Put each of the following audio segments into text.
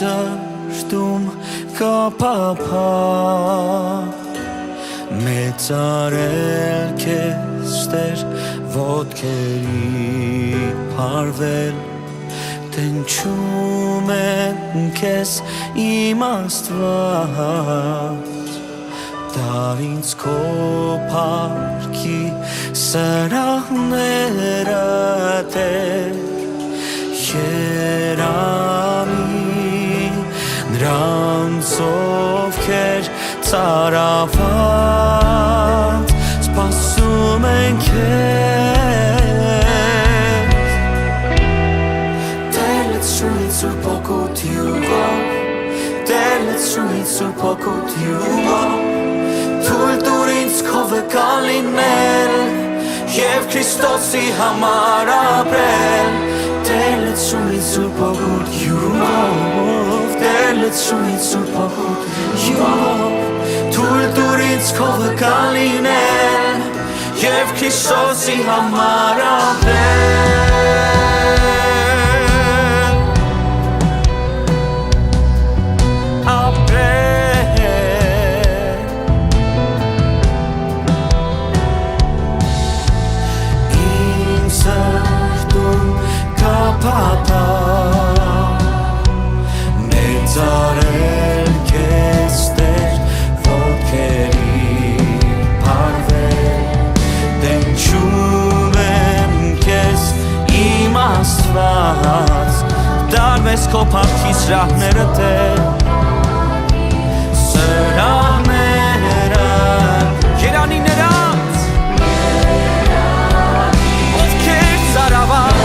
սրտում կապապատ մեծարել քեզ Տեր ոտքերի փարվել Տենչում են քեզ իմ Աստված Դար ինձ քո փառքի սրահները Տեր Երամի նրանց ովքեր ծարաված սպասում են քեզ Տեր լցրույց Սուրբ օգուտիով Տեր լցրույց Սուրբ օգուտիով Թույլ տուր ինձ քո վկան լինել Եվ Քրիստոսի համար ապրել Տեր լցրույց Սուրբ օգուտիով Տեր լցրույց Սուրբ օգուտիով Թույլ տուր ինձ քո վկան լինել Եվ Քրիստոսի համար ապրել Մեծարել քեզ Տեր ոտքերի փարվել Տենչում եմ քեզ իմ Աստված Դարվես քո փառքի սրահները Տեր Սրահները Երանի նրանց ովքեր ծարաված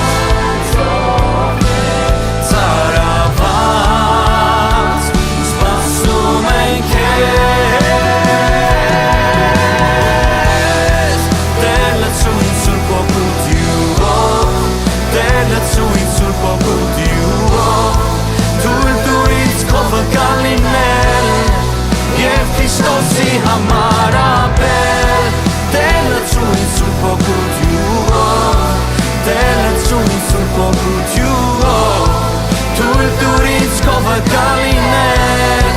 Քրիստոսի համար ապրել Տեր լցրույց Սուրբ օգուտիով Տեր լցրույց Սուրբ օգուտիով Թույլ տուր ինձ քո վկան լինել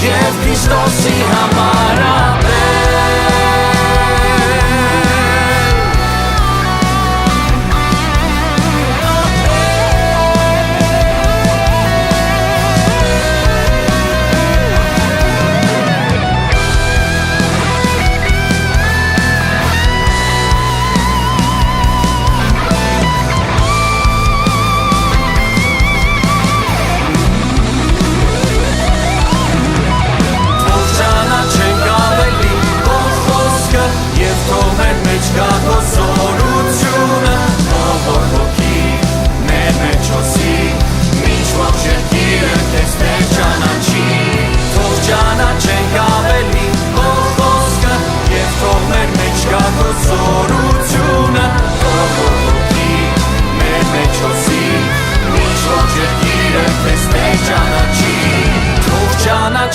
Եվ Քրիստոսի համար ապրել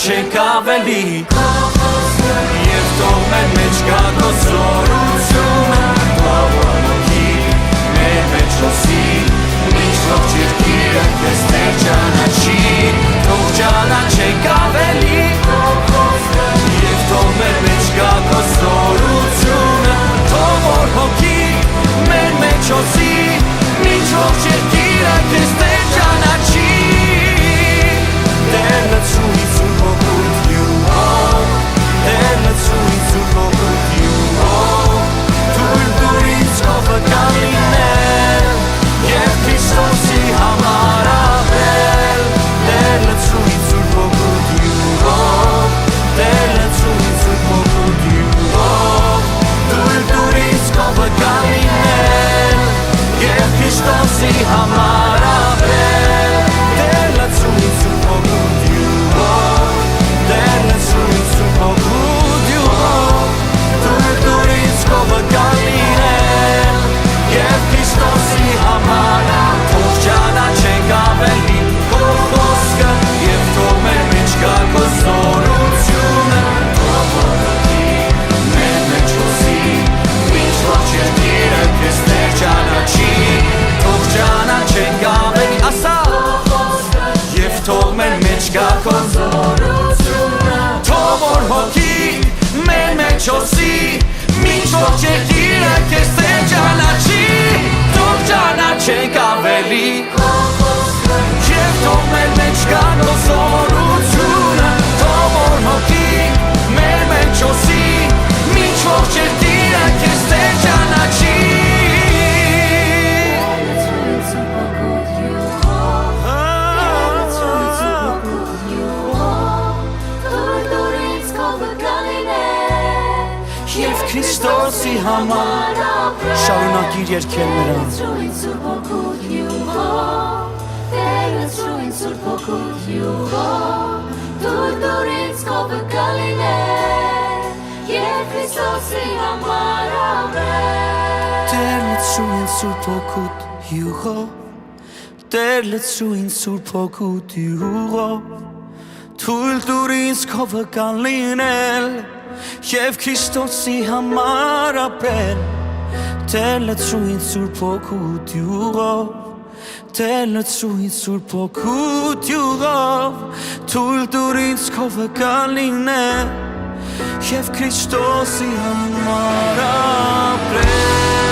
Չենք ավելի Եվ թող մեր մեջ գա քո զորությունը Թող ողոքի մեր մեջ հոսի Միշտ ողջ երկիրը քեզ Տեր ճանաչի Թող ճանաչենք ավելի Եվ թող մեր մեջ գա քո զորությունը Թող ողոքի մեր մեջ հոսի Միշտ ողջ երկիրը քեզ Տեր ճանաչի Տեր լցրույց Սուրբ օգուտիով Տեր լցրույց Սուրբ օգուտիով թող մեր մեջ գա քո զորությունը Թող որ հոգի մեր մեջ հոսի Մինչ որ երկիրը քեզ թե ճանաչի Թող ճանաչենք ավելի Եվ թող մեր մեջ գա քո զորությունը Թող որ հոգի մեր մեջ հոսի Մինչ որ երկիրը քեզ թե ճանաչի Եվ Քրիստոսի համար շարունակիր երգել նրան Դուր ինձ քովը կլիներ Եվ Քրիստոսի համար ապրել Տեր լցրու ինձ Սուրբ Հոգուդ յուղով Տեր լցրու ինձ Սուրբ Հոգուդ յուղով Թույլ տուր ինձ քովը կլինել Եվ Քրիստոսի համար ապրել Տեր լցրու ինձ Սուրբ Հոգուդ յուղով Տեր լցրու ինձ Սուրբ Հոգուդ յուղով Թույլ տուր ինձ քովը կլինել Եվ Քրիստոսի համար ապրել